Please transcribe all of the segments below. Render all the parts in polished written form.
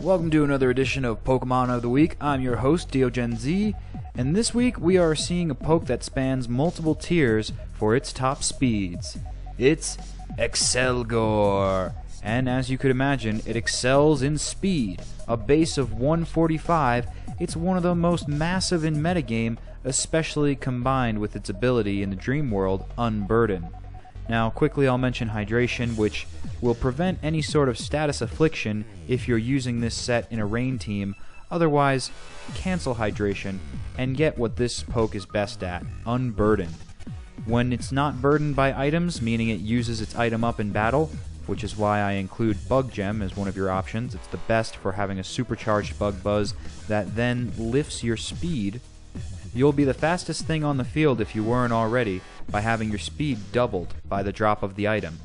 Welcome to another edition of Pokemon of the Week. I'm your host, deogenz, and this week we are seeing a poke that spans multiple tiers for its top speeds. It's Accelgor, and as you could imagine, it excels in speed. A base of 145, it's one of the most massive in metagame, especially combined with its ability in the Dream World, Unburden. Now, quickly I'll mention Hydration, which will prevent any sort of status affliction if you're using this set in a rain team. Otherwise, cancel Hydration and get what this poke is best at, Unburden. When it's not burdened by items, meaning it uses its item up in battle, which is why I include Bug Gem as one of your options. It's the best for having a supercharged Bug Buzz that then lifts your speed. You'll be the fastest thing on the field if you weren't already, by having your speed doubled by the drop of the item.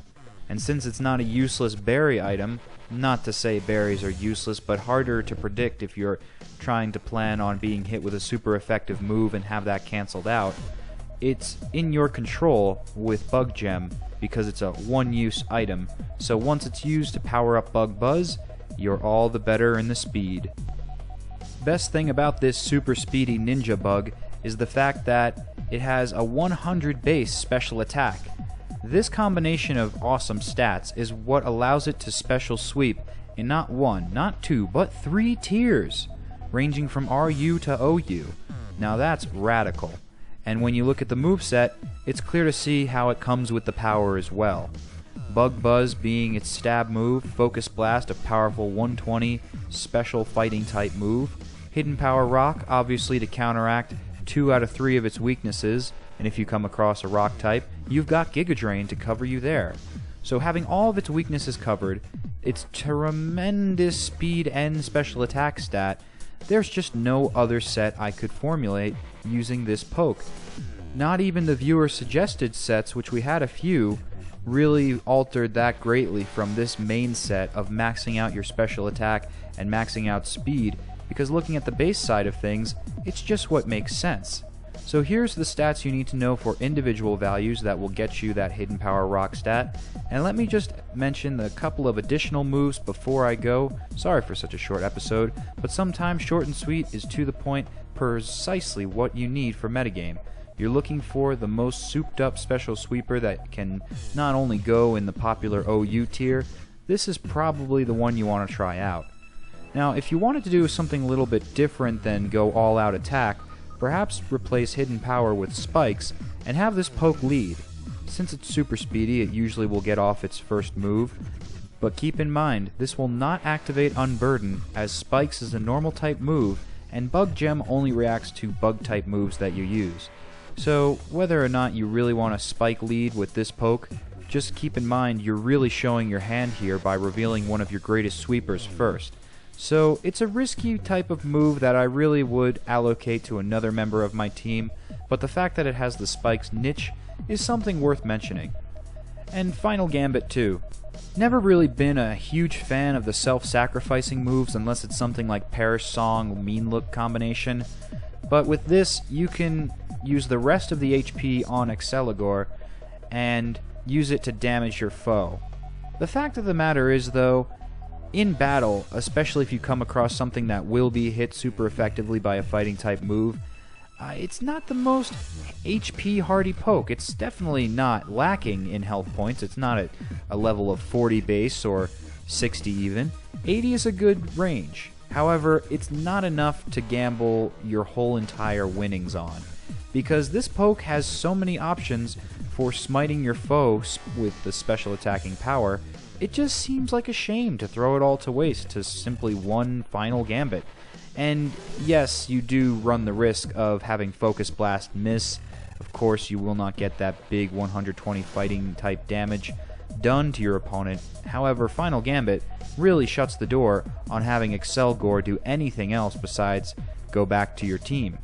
And since it's not a useless berry item, not to say berries are useless, but harder to predict if you're trying to plan on being hit with a super effective move and have that cancelled out, it's in your control with Bug Gem because it's a one-use item, so once it's used to power up Bug Buzz, you're all the better in the speed. Best thing about this super speedy ninja bug is the fact that it has a 100 base special attack. This combination of awesome stats is what allows it to special sweep in not one, not two, but 3 tiers, ranging from RU to OU. Now that's radical. And when you look at the moveset, it's clear to see how it comes with the power as well. Bug Buzz being its stab move, Focus Blast a powerful 120 special fighting type move, Hidden Power Rock obviously to counteract 2 out of 3 of its weaknesses, and if you come across a rock type, you've got Giga Drain to cover you there. So having all of its weaknesses covered, its tremendous speed and special attack stat, there's just no other set I could formulate using this poke. Not even the viewer suggested sets, which we had a few, really altered that greatly from this main set of maxing out your special attack and maxing out speed, because looking at the base side of things, it's just what makes sense. So here's the stats you need to know for individual values that will get you that Hidden Power Rock stat, and let me just mention a couple of additional moves before I go. Sorry for such a short episode, but sometimes short and sweet is to the point, precisely what you need for metagame. You're looking for the most souped up special sweeper that can not only go in the popular OU tier, this is probably the one you want to try out. Now, if you wanted to do something a little bit different than go all out attack, perhaps replace Hidden Power with Spikes and have this poke lead. Since it's super speedy, it usually will get off its first move, but keep in mind, this will not activate Unburden, as Spikes is a normal type move, and Bug Gem only reacts to bug type moves that you use. So, whether or not you really want a Spike lead with this poke, just keep in mind you're really showing your hand here by revealing one of your greatest sweepers first. So, it's a risky type of move that I really would allocate to another member of my team, but the fact that it has the Spikes niche is something worth mentioning. And Final Gambit too. Never really been a huge fan of the self-sacrificing moves unless it's something like Perish Song, Mean Look combination, but with this you can use the rest of the HP on Accelgor and use it to damage your foe. The fact of the matter is though, in battle, especially if you come across something that will be hit super effectively by a fighting type move, it's not the most HP hardy poke. It's definitely not lacking in health points. It's not at a level of 40 base or 60 even. 80 is a good range. However, it's not enough to gamble your whole entire winnings on, because this poke has so many options for smiting your foe with the special attacking power. It just seems like a shame to throw it all to waste to simply one Final Gambit. And yes, you do run the risk of having Focus Blast miss. Of course, you will not get that big 120 fighting type damage done to your opponent. However, Final Gambit really shuts the door on having Accelgor do anything else besides go back to your team.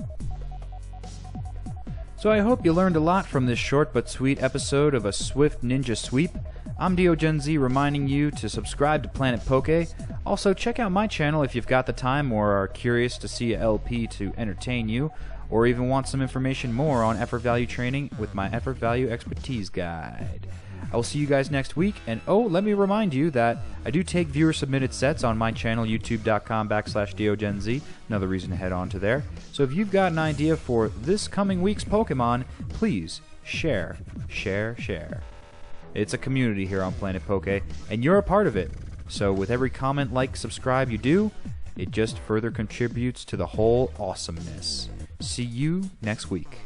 So I hope you learned a lot from this short but sweet episode of a Swift Ninja Sweep. I'm deogenz reminding you to subscribe to Planet Poke. Also, check out my channel if you've got the time or are curious to see a LP to entertain you, or even want some information more on effort value training with my effort value expertise guide. I will see you guys next week, and let me remind you that I do take viewer-submitted sets on my channel, youtube.com/deogenz, another reason to head on to there. So if you've got an idea for this coming week's Pokemon, please share. It's a community here on Planet Poke, and you're a part of it. So with every comment, like, subscribe you do, it just further contributes to the whole awesomeness. See you next week.